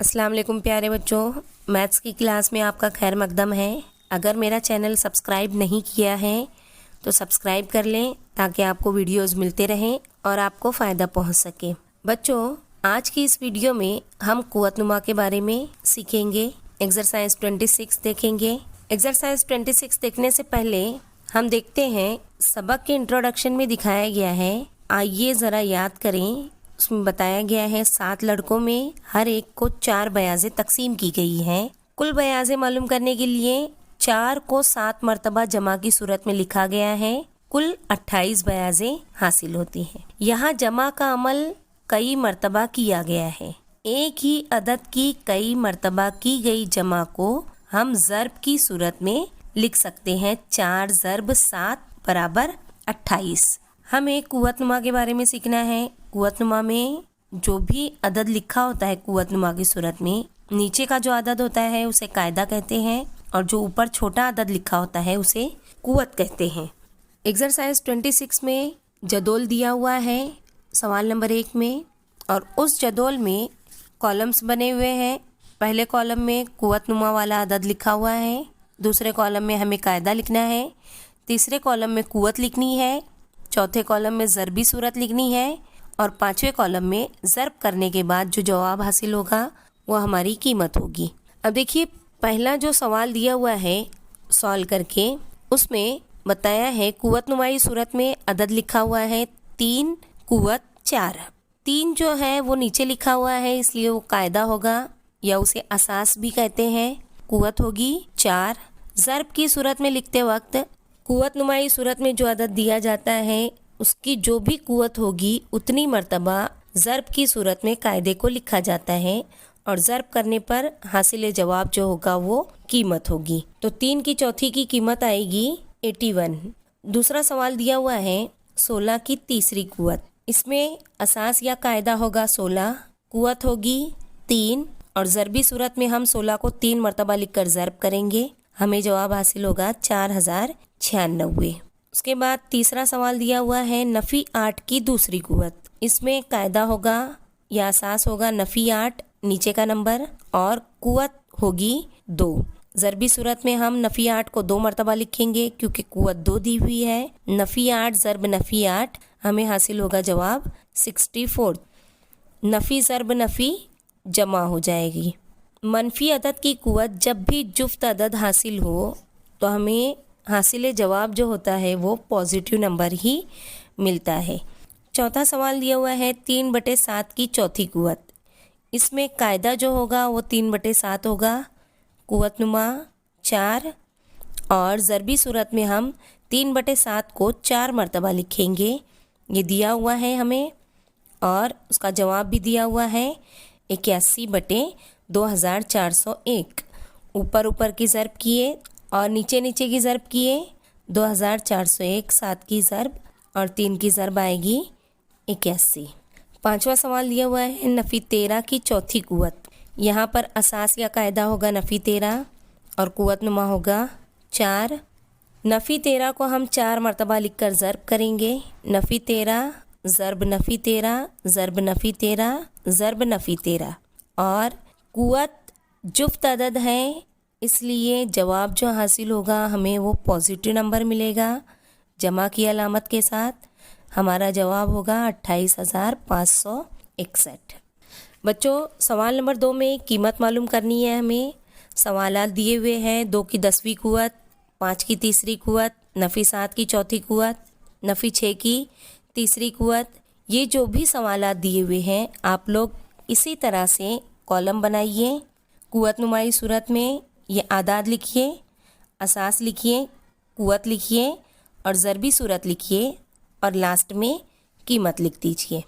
अस्सलाम वालेकुम प्यारे बच्चों, मैथ्स की क्लास में आपका खैर मकदम है। अगर मेरा चैनल सब्सक्राइब नहीं किया है तो सब्सक्राइब कर लें ताकि आपको वीडियोस मिलते रहें और आपको फ़ायदा पहुंच सके। बच्चों, आज की इस वीडियो में हम कुव्वतनुमा के बारे में सीखेंगे। एक्सरसाइज 26 देखेंगे। एक्सरसाइज 26 देखने से पहले हम देखते हैं सबक के इंट्रोडक्शन में दिखाया गया है। आइए ज़रा याद करें। उसमें बताया गया है 7 लड़कों में हर एक को 4 बयाज़ें तकसीम की गई हैं। कुल बयाज़ें मालूम करने के लिए 4 को 7 मरतबा जमा की सूरत में लिखा गया है। कुल 28 बयाज़ें हासिल होती हैं। यहाँ जमा का अमल कई मरतबा किया गया है। एक ही अदद की कई मरतबा की गई जमा को हम ज़र्ब की सूरत में लिख सकते हैं। 4 ज़र्ब 7 बराबर 28। हमें कुव्वतनुमा के बारे में सीखना है। कुव्वतनुमा में जो भी अदद लिखा होता है कुव्वतनुमा की सूरत में, नीचे का जो अदद होता है उसे कायदा कहते हैं और जो ऊपर छोटा अदद लिखा होता है उसे कुव्वत कहते हैं। एक्सरसाइज 26 में जदोल दिया हुआ है सवाल नंबर 1 में, और उस जदोल में कॉलम्स बने हुए हैं। पहले कॉलम में कुव्वतनुमा वाला अदद लिखा हुआ है, दूसरे कॉलम में हमें कायदा लिखना है, तीसरे कॉलम में कुव्वत लिखनी है, चौथे कॉलम में ज़रबी सूरत लिखनी है और पांचवें कॉलम में ज़र्ब करने के बाद जो जवाब हासिल होगा वो हमारी कीमत होगी। अब देखिए, पहला जो सवाल दिया हुआ है सॉल्व करके, उसमें बताया है कुव्वतनुमाई सूरत में अदद लिखा हुआ है 3, कुव्वत 4। 3 जो है वो नीचे लिखा हुआ है, इसलिए वो कायदा होगा या उसे असास भी कहते हैं। कुव्वत होगी 4। ज़र्ब की सूरत में लिखते वक्त कुव्वतनुमाई सूरत में जो अदद दिया जाता है उसकी जो भी कुव्वत होगी उतनी मर्तबा ज़र्ब की सूरत में कायदे को लिखा जाता है और ज़र्ब करने पर हासिल जवाब जो होगा वो कीमत होगी। तो 3 की चौथी की कीमत आएगी 81। दूसरा सवाल दिया हुआ है 16 की तीसरी कुव्वत। इसमें असास या कायदा होगा 16, कुव्वत होगी 3 और ज़रबी सूरत में हम 16 को 3 मरतबा लिखकर ज़र्ब करेंगे। हमें जवाब हासिल होगा 4096। उसके बाद तीसरा सवाल दिया हुआ है नफ़ी 8 की दूसरी कुव्वत। इसमें कायदा होगा या असास होगा नफ़ी 8 नीचे का नंबर और कुव्वत होगी 2। ज़रबी सूरत में हम नफ़ी 8 को 2 मरतबा लिखेंगे क्योंकि कुव्वत 2 दी हुई है। नफ़ी 8 ज़रब नफ़ी 8, हमें हासिल होगा जवाब 64। नफ़ी ज़रब नफ़ी जमा हो जाएगी। मनफी अदद की कुव्वत जब भी जुफ्त अदद हासिल हो तो हमें हासिल जवाब जो होता है वो पॉजिटिव नंबर ही मिलता है। चौथा सवाल दिया हुआ है 3/7 की चौथी कुव्वत। इसमें कायदा जो होगा वो 3/7 होगा, कुव्वतनुमा 4 और ज़रबी सूरत में हम 3/7 को 4 मरतबा लिखेंगे। ये दिया हुआ है हमें और उसका जवाब भी दिया हुआ है 81/2401। ऊपर ऊपर की ज़र्ब किए और नीचे नीचे की ज़र्ब किए। 2401 7 की ज़र्ब और 3 की ज़र्ब आएगी 81। पांचवा सवाल दिया हुआ है नफ़ी 13 की चौथी कुव्वत। यहाँ पर असास या कायदा होगा नफ़ी 13 और कुव्वतनुमा होगा 4। नफ़ी 13 को हम 4 मरतबा लिखकर ज़र्ब करेंगे। नफ़ी 13 ज़र्ब नफ़ी 13 ज़र्ब नफ़ी 13 ज़र्ब नफ़ी 13 और कुव्वत जुफ्त अदद है, इसलिए जवाब जो हासिल होगा हमें वो पॉजिटिव नंबर मिलेगा जमा की अलामत के साथ। हमारा जवाब होगा 28,561। बच्चों, सवाल नंबर 2 में कीमत मालूम करनी है हमें। सवालात दिए हुए हैं 2 की 10वीं कुव्वत, 5 की तीसरी कुव्वत, नफ़ी 7 की चौथी कुव्वत, नफ़ी 6 की तीसरी कुव्वत। ये जो भी सवालात दिए हुए हैं आप लोग इसी तरह से कॉलम बनाइए। कुव्वतनुमाई सूरत में ये आदाद लिखिए, असास लिखिए, कुव्वत लिखिए और ज़रबी सूरत लिखिए और लास्ट में कीमत लिख दीजिए।